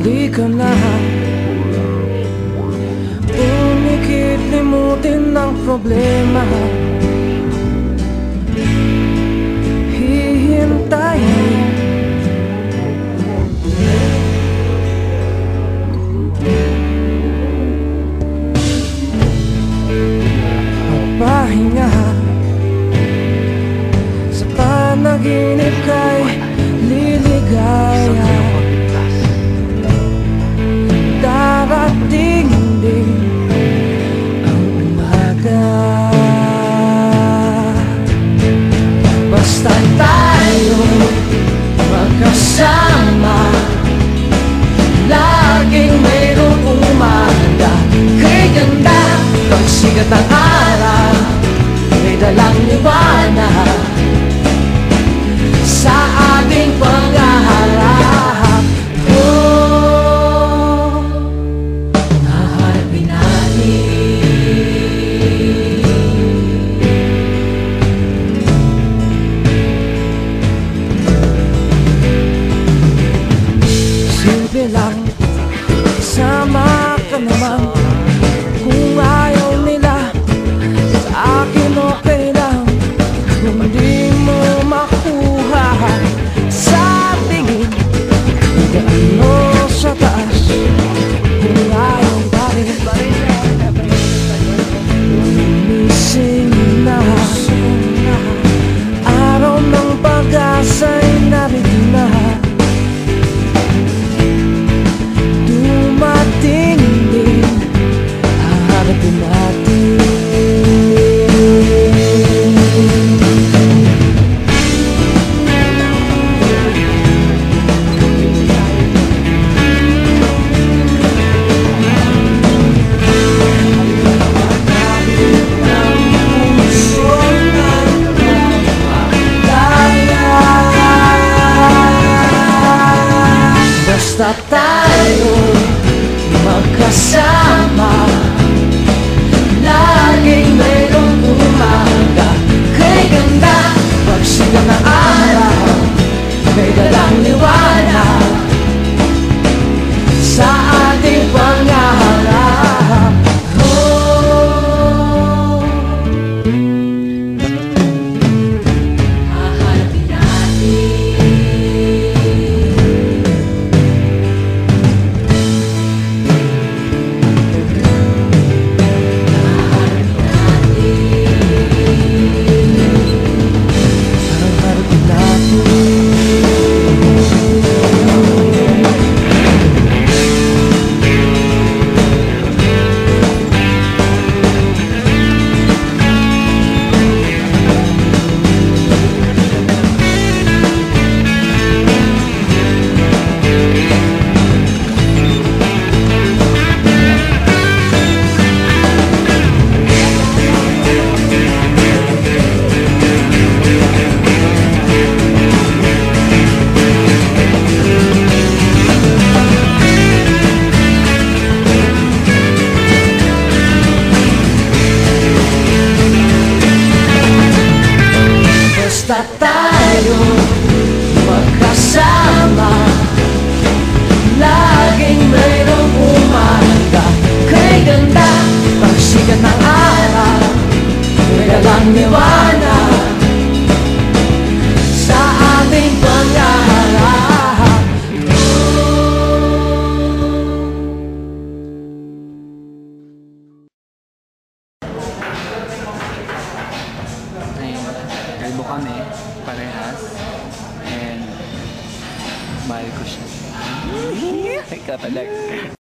Halika na, umikit, limutin ang problema. Hihintayin pahinga sa panaginip kay liligaya. Darating din ang umaga, basta tayo magkasama. Laging mayroong umaga, kay ganda pagsikat ng araw, may dalang liwanag sa ating paghaharap. Oh, haharapin natin simple lang, sama ka naman. Kung ayaw nila, sa akin okay lang. Kung di mo makuha sa tingin, gaano sa taas, kung ayaw pa rin, lumising na. Araw ng pag-asa'y narito na. Dumating din, haharapin natin. Basta tayo magkasama, laging mayroong umaga, kay ganda pagsikat ng araw, may dalang liwanag sa ating panghaharap. Oh, haharapin natin tayo magkasama, laging mayroong umaga, kay ganda pagsikat ng araw, may dalang liwanag sa ating panghaharap. Kalbo kami, parehas. And mahal ko siya. Ikaw talaga.